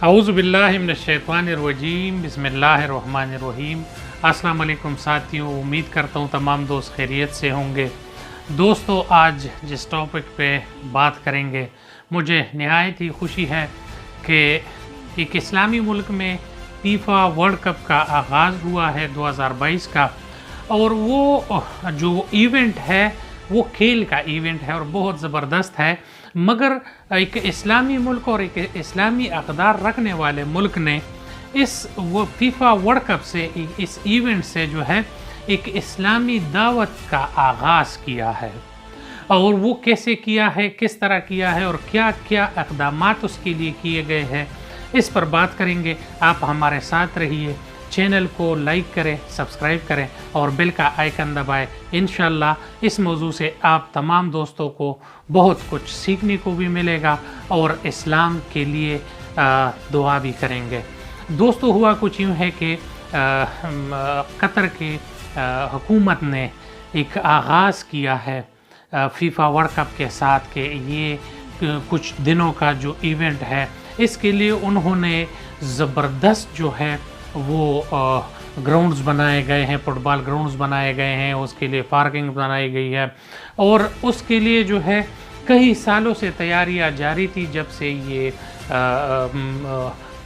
اعوذ باللہ من الشیطان الرجیم، بسم اللہ الرحمن الرحیم۔ السلام علیکم ساتھیوں، امید کرتا ہوں تمام دوست خیریت سے ہوں گے۔ دوستو، آج جس ٹاپک پہ بات کریں گے، مجھے نہایت ہی خوشی ہے کہ ایک اسلامی ملک میں فیفا ورلڈ کپ کا آغاز ہوا ہے 2022 کا، اور وہ جو ایونٹ ہے وہ کھیل کا ایونٹ ہے اور بہت زبردست ہے، مگر ایک اسلامی ملک اور ایک اسلامی اقدار رکھنے والے ملک نے اس فیفا ورلڈ کپ سے، اس ایونٹ سے جو ہے ایک اسلامی دعوت کا آغاز کیا ہے، اور وہ کیسے کیا ہے، کس طرح کیا ہے، اور کیا کیا اقدامات اس کے لیے کیے گئے ہیں، اس پر بات کریں گے۔ آپ ہمارے ساتھ رہیے، چینل کو لائک کریں، سبسکرائب کریں اور بیل کا آئیکن دبائیں۔ انشاءاللہ اس موضوع سے آپ تمام دوستوں کو بہت کچھ سیکھنے کو بھی ملے گا اور اسلام کے لیے دعا بھی کریں گے۔ دوستو، ہوا کچھ یوں ہے کہ قطر کی حکومت نے ایک آغاز کیا ہے فیفا ورلڈ کپ کے ساتھ کہ یہ کچھ دنوں کا جو ایونٹ ہے، اس کے لیے انہوں نے زبردست جو ہے وہ گراؤنڈز بنائے گئے ہیں، فٹ بال گراؤنڈز بنائے گئے ہیں، اس کے لیے پارکنگ بنائی گئی ہے، اور اس کے لیے جو ہے کئی سالوں سے تیاریاں جاری تھی، جب سے یہ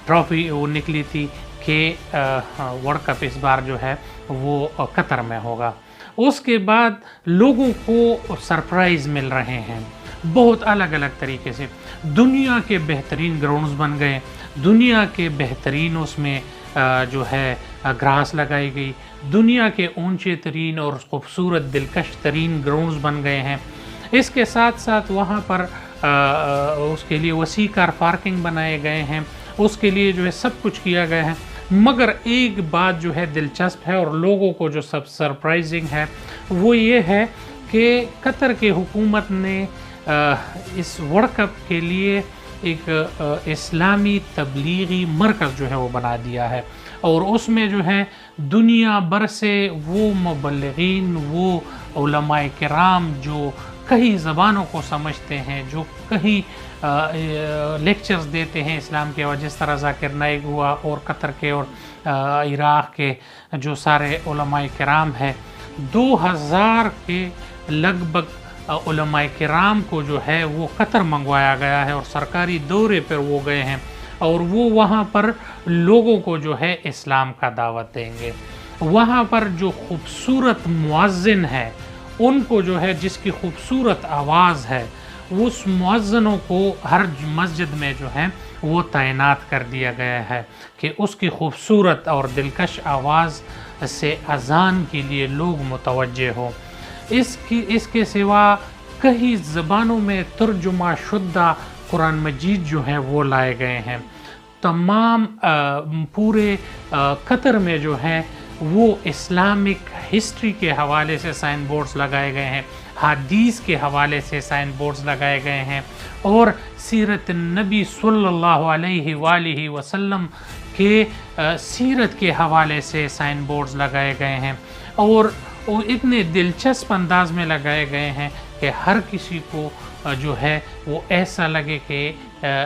ٹرافی وہ نکلی تھی کہ ورلڈ کپ اس بار جو ہے وہ قطر میں ہوگا۔ اس کے بعد لوگوں کو سرپرائز مل رہے ہیں بہت الگ الگ طریقے سے۔ دنیا کے بہترین گراؤنڈز بن گئے، دنیا کے بہترین اس میں جو ہے گراس لگائی گئی، دنیا کے اونچے ترین اور خوبصورت دلکش ترین گراؤنڈز بن گئے ہیں۔ اس کے ساتھ ساتھ وہاں پر اس کے لیے وسیع کار پارکنگ بنائے گئے ہیں، اس کے لیے جو ہے سب کچھ کیا گیا ہے، مگر ایک بات جو ہے دلچسپ ہے اور لوگوں کو جو سب سرپرائزنگ ہے وہ یہ ہے کہ قطر کی حکومت نے اس ورلڈ کپ کے لیے ایک اسلامی تبلیغی مرکز جو ہے وہ بنا دیا ہے، اور اس میں جو ہے دنیا بھر سے وہ مبلغین، وہ علماء کرام جو کئی زبانوں کو سمجھتے ہیں، جو کئی لیکچرز دیتے ہیں اسلام کے، اور جس طرح ذاکر نائک ہوا اور قطر کے اور عراق کے جو سارے علماء کرام ہیں، 2000 کے لگ بھگ علماء کرام کو جو ہے وہ قطر منگوایا گیا ہے، اور سرکاری دورے پر وہ گئے ہیں، اور وہ وہاں پر لوگوں کو جو ہے اسلام کا دعوت دیں گے۔ وہاں پر جو خوبصورت مؤذن ہے، ان کو جو ہے جس کی خوبصورت آواز ہے، اس مؤذنوں کو ہر مسجد میں جو ہے وہ تعینات کر دیا گیا ہے کہ اس کی خوبصورت اور دلکش آواز سے اذان کے لیے لوگ متوجہ ہوں۔ اس کے سوا کئی زبانوں میں ترجمہ شدہ قرآن مجید جو ہے وہ لائے گئے ہیں۔ تمام پورے قطر میں جو ہے وہ اسلامک ہسٹری کے حوالے سے سائن بورڈز لگائے گئے ہیں، حدیث کے حوالے سے سائن بورڈز لگائے گئے ہیں، اور سیرت النبی صلی اللہ علیہ وآلہ وسلم کے سیرت کے حوالے سے سائن بورڈز لگائے گئے ہیں، اور وہ اتنے دلچسپ انداز میں لگائے گئے ہیں کہ ہر کسی کو جو ہے وہ ایسا لگے کہ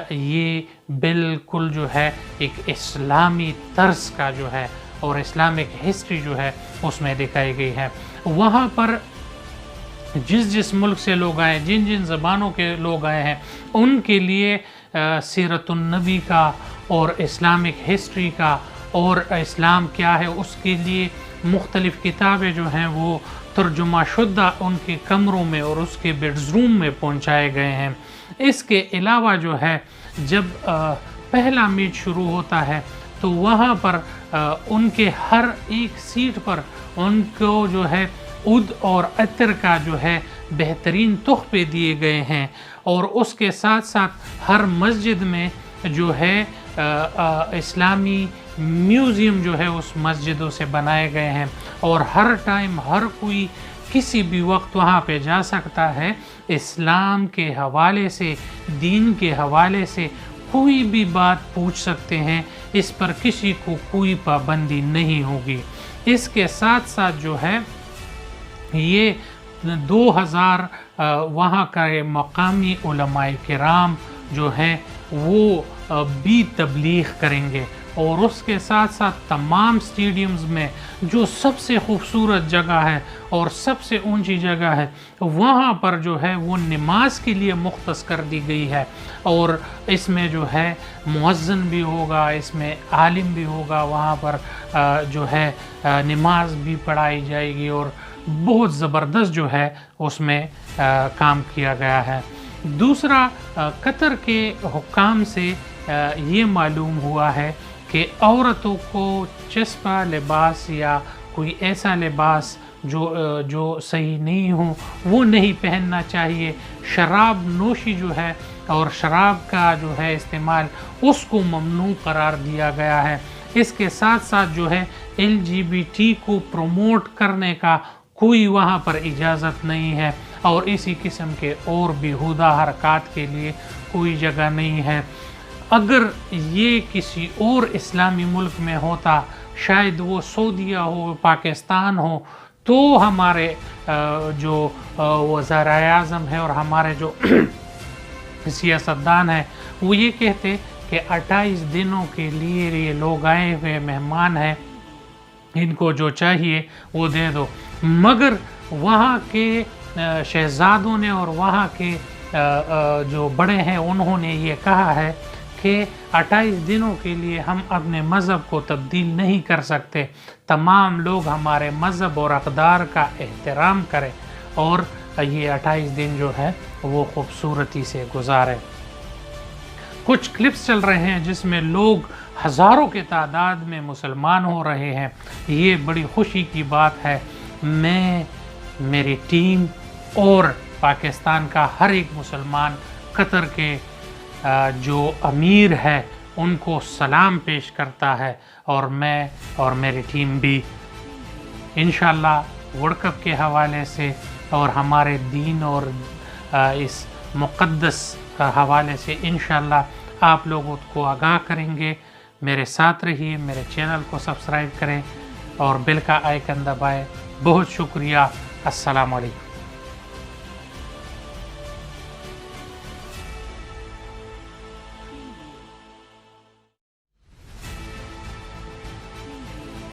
یہ بالکل جو ہے ایک اسلامی طرز کا جو ہے اور اسلامک ہسٹری جو ہے اس میں دکھائی گئی ہے۔ وہاں پر جس ملک سے لوگ آئے، جن زبانوں کے لوگ آئے ہیں، ان کے لیے سیرت النبی کا اور اسلامک ہسٹری کا اور اسلام کیا ہے اس کے لیے مختلف کتابیں جو ہیں وہ ترجمہ شدہ ان کے کمروں میں اور اس کے بیڈز روم میں پہنچائے گئے ہیں۔ اس کے علاوہ جو ہے جب پہلا میچ شروع ہوتا ہے تو وہاں پر ان کے ہر ایک سیٹ پر ان کو جو ہے عود اور عطر کا جو ہے بہترین تحفے دیے گئے ہیں، اور اس کے ساتھ ساتھ ہر مسجد میں جو ہے اسلامی میوزیم جو ہے اس مسجدوں سے بنائے گئے ہیں، اور ہر ٹائم ہر کوئی کسی بھی وقت وہاں پہ جا سکتا ہے۔ اسلام کے حوالے سے، دین کے حوالے سے کوئی بھی بات پوچھ سکتے ہیں، اس پر کسی کو کوئی پابندی نہیں ہوگی۔ اس کے ساتھ ساتھ جو ہے یہ 2000 وہاں کا مقامی علماء کرام جو ہیں وہ بھی تبلیغ کریں گے، اور اس کے ساتھ ساتھ تمام اسٹیڈیمز میں جو سب سے خوبصورت جگہ ہے اور سب سے اونچی جگہ ہے وہاں پر جو ہے وہ نماز کے لیے مختص کر دی گئی ہے، اور اس میں جو ہے مؤذن بھی ہوگا، اس میں عالم بھی ہوگا، وہاں پر جو ہے نماز بھی پڑھائی جائے گی، اور بہت زبردست جو ہے اس میں کام کیا گیا ہے۔ دوسرا، قطر کے حکام سے یہ معلوم ہوا ہے کہ عورتوں کو چسپا لباس یا کوئی ایسا لباس جو صحیح نہیں ہو وہ نہیں پہننا چاہیے، شراب نوشی جو ہے اور شراب کا جو ہے استعمال اس کو ممنوع قرار دیا گیا ہے۔ اس کے ساتھ ساتھ جو ہے LGBT کو پروموٹ کرنے کا کوئی وہاں پر اجازت نہیں ہے، اور اسی قسم کے اور بیہودہ حرکات کے لیے کوئی جگہ نہیں ہے۔ اگر یہ کسی اور اسلامی ملک میں ہوتا، شاید وہ سعودیہ ہو، پاکستان ہو، تو ہمارے جو وزراء اعظم ہے اور ہمارے جو سیاستدان ہیں وہ یہ کہتے کہ 28 دنوں کے لیے یہ لوگ آئے ہوئے مہمان ہیں، ان کو جو چاہیے وہ دے دو، مگر وہاں کے شہزادوں نے اور وہاں کے جو بڑے ہیں انہوں نے یہ کہا ہے کہ 28 دنوں کے لیے ہم اپنے مذہب کو تبدیل نہیں کر سکتے، تمام لوگ ہمارے مذہب اور اقدار کا احترام کریں اور یہ 28 دن جو ہے وہ خوبصورتی سے گزارے۔ کچھ کلپس چل رہے ہیں جس میں لوگ ہزاروں کی تعداد میں مسلمان ہو رہے ہیں، یہ بڑی خوشی کی بات ہے۔ میں، میری ٹیم اور پاکستان کا ہر ایک مسلمان قطر کے جو امیر ہے ان کو سلام پیش کرتا ہے، اور میں اور میری ٹیم بھی انشاءاللہ ورلڈ کپ کے حوالے سے اور ہمارے دین اور اس مقدس حوالے سے انشاءاللہ آپ لوگوں کو آگاہ کریں گے۔ میرے ساتھ رہیے، میرے چینل کو سبسکرائب کریں اور بیل کا آئیکن دبائیں۔ بہت شکریہ، السلام علیکم۔